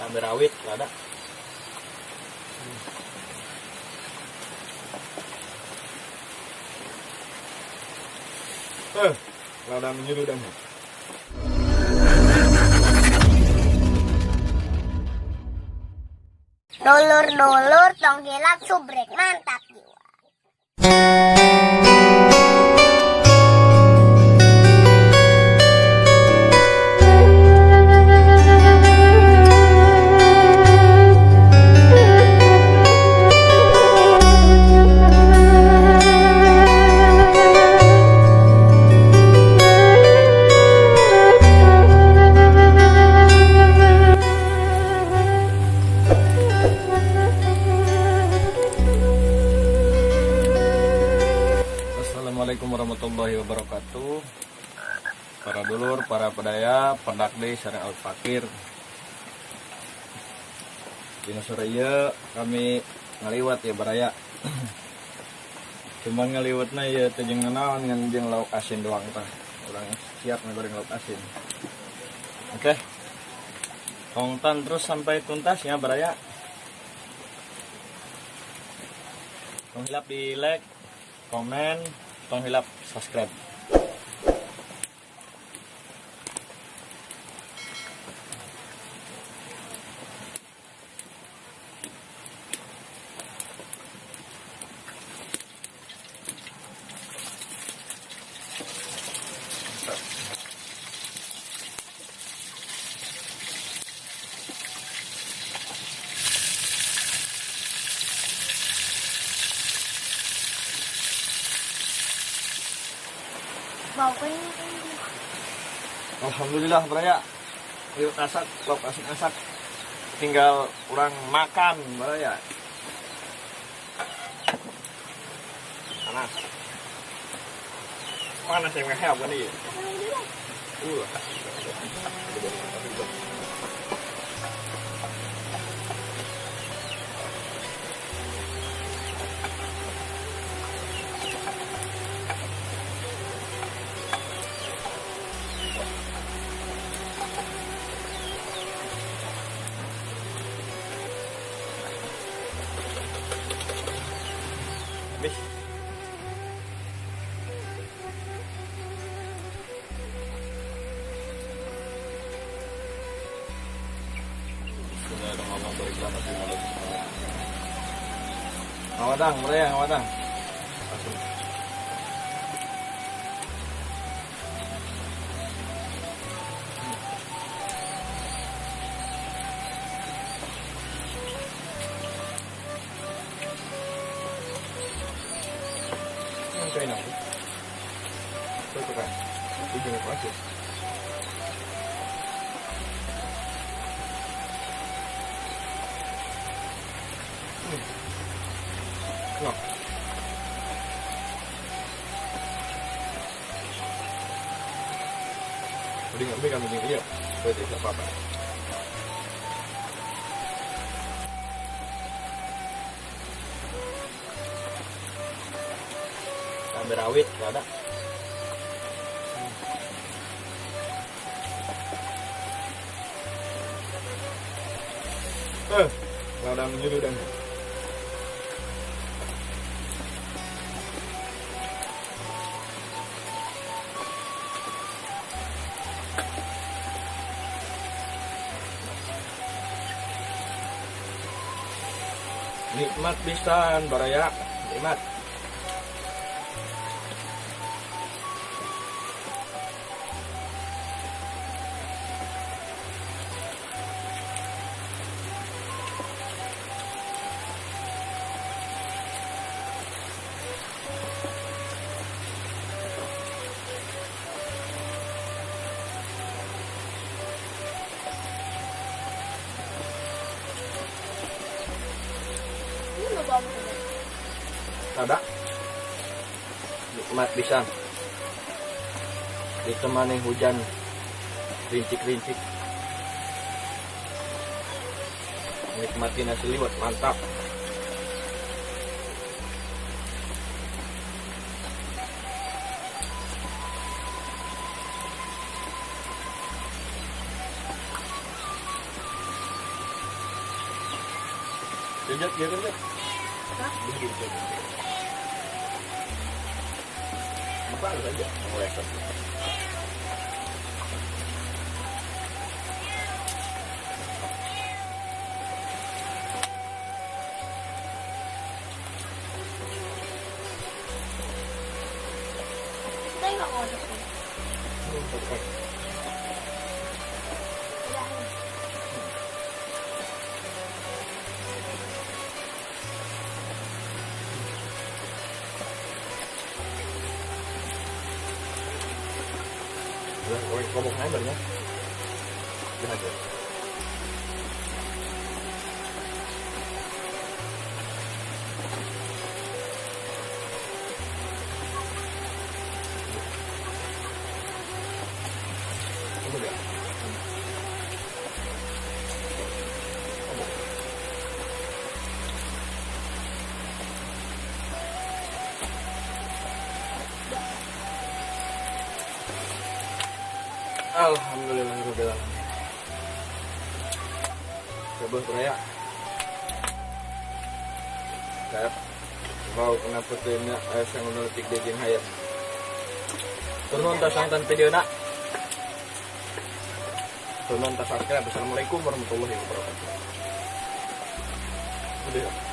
cabai rawit ada. Lada menyuruh dan Dulur-dulur tong hilap subrek mantap jiwa. Assalamualaikum warahmatullahi wabarakatuh. Para dulur, para pedaya, pendakde, sareng al fakir. Dina sore ieu kami ngaliwat ya baraya. Cuman ngaliwatna ya teh jeung naon ngan jeung lauk asin doang tah. Urang siap ngagoreng lauk asin. Oke. Tonton terus sampai tuntas ya baraya. Tong hilap di like, komen, tong hilap subscribe. Bau kening. Alhamdulillah baraya. Yuk asak, lauk asin asak. Tinggal kurang makan baraya. Panas. Panas yang ngehelp kan ini. Habis. Sudah ada ngomong dari kelapa di malam. Ngawadang, mereka ngawadang. Langsung. Cây nào tôi có cả tôi dùng quá chuyện ngọt đi ngắm đi cầm cái gì tôi để là apa cabai rawit ada. Lada menyuruh dan nikmat pisan baraya, nikmat. Ada nikmat pisan ditemani hujan rincik-rincik, nikmati nasi liwet mantap. Jujur, ya kan? Apa saja mulai satu. Tengok kodok. Có một thái mình nhé. Đi hai người. Không được. Alhamdulillah. Coba Raya. Saya mau kenapa tuhnya saya menulis di jeng hayat. Turun tas nonton video nak. Turun tas subscribe. Assalamualaikum warahmatullahi wabarakatuh. Udah.